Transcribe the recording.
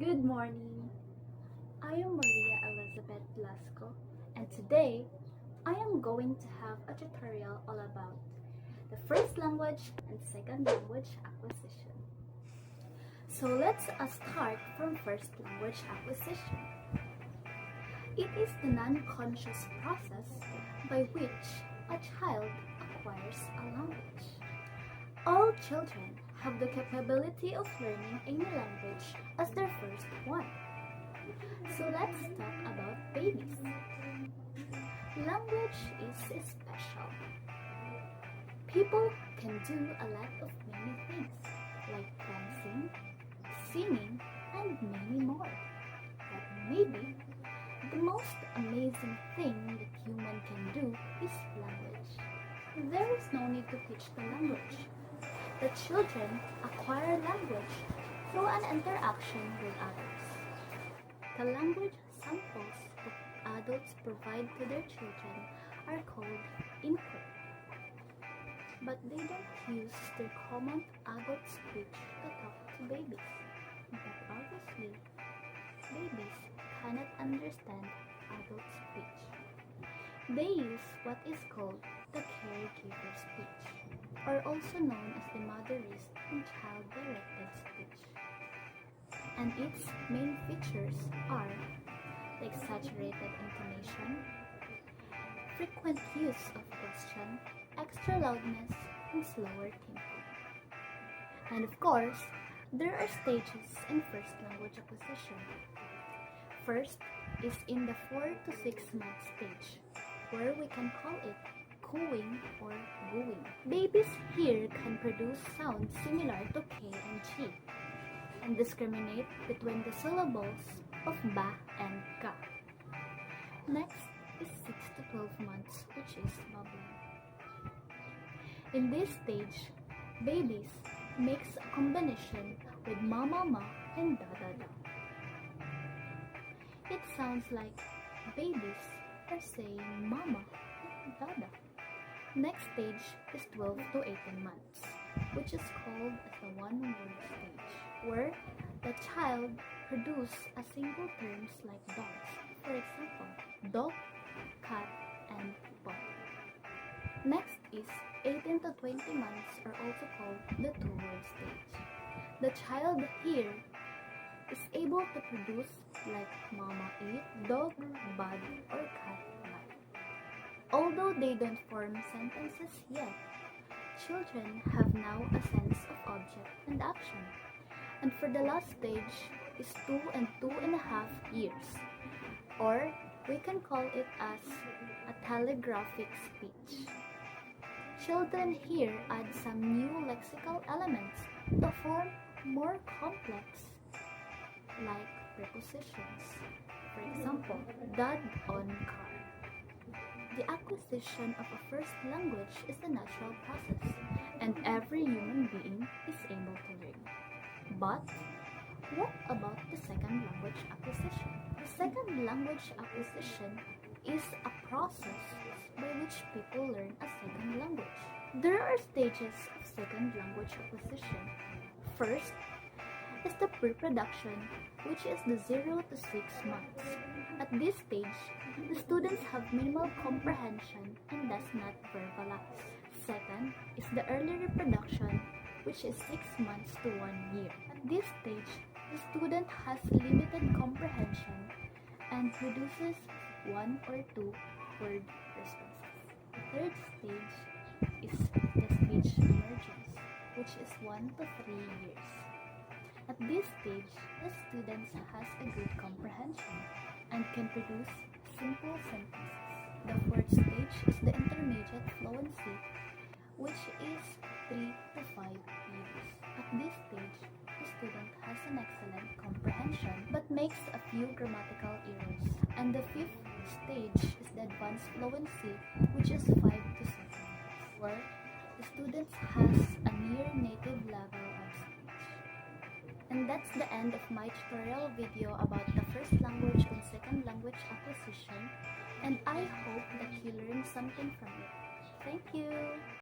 Good morning. I am Maria Elizabeth Blasco, and today I am going to have a tutorial all about the first language and second language acquisition. So let's start from first language acquisition. It is the non-conscious process by which a child acquires a language. All children have the capability of learning any language as their first one. So let's talk about babies. Language is special. People can do a lot of many things like dancing, singing, and many more. But maybe the most amazing thing that human can do is language. There is no need to teach the language. The children acquire language through an interaction with others. The language samples that adults provide to their children are called input. But they don't use their common adult speech to talk to babies. But obviously, babies cannot understand adult speech. They use what is called the caregiver speech, or also known as the motherist and child-directed speech. And its main features are the exaggerated intonation, frequent use of question, extra loudness, and slower tempo. And of course, there are stages in first language acquisition. First is in the 4 to 6 month stage, where we can call it cooing or gooing. Babies here can produce sounds similar to K and G and discriminate between the syllables of ba and ka. Next is 6 to 12 months, which is babbling. In this stage, babies makes a combination with mama ma and da da da. It sounds like babies are saying mama and dada. Next stage is 12 to 18 months, which is called as the one-word stage, where the child produces a single terms like dogs. For example, dog, cat, and ball. Next is 18 to 20 months are also called the two-word stage. The child here is able to produce like mama eat, dog bad, or cat bad. Although they don't form sentences yet, children have now a sense of object and action. And for the last stage is 2 and 2.5 years, or we can call it as a telegraphic speech. Children here add some new lexical elements to form more complex, like prepositions. For example, dad on car. The acquisition of a first language is a natural process, and every human being is able to learn. But what about the second language acquisition? The second language acquisition is a process by which people learn a second language. There are stages of second language acquisition. First is the pre-production, which is the 0 to 6 months. At this stage, the students have minimal comprehension and does not verbalize. Second is the early reproduction, which is 6 months to 1 year. At this stage, the student has limited comprehension and produces 1 or 2 word responses. The third stage is the speech emergence, which is 1 to 3 years. At this stage, the student has a good comprehension and can produce simple sentences. The fourth stage is the intermediate fluency, which is 3 to 5 years. At this stage, the student has an excellent comprehension but makes a few grammatical errors. And the fifth stage is the advanced fluency, which is 5 to 7 years, where the student has a near native level of speech. And that's the end of my tutorial video about the first language and second language acquisition, and I hope that you learned something from it. Thank you!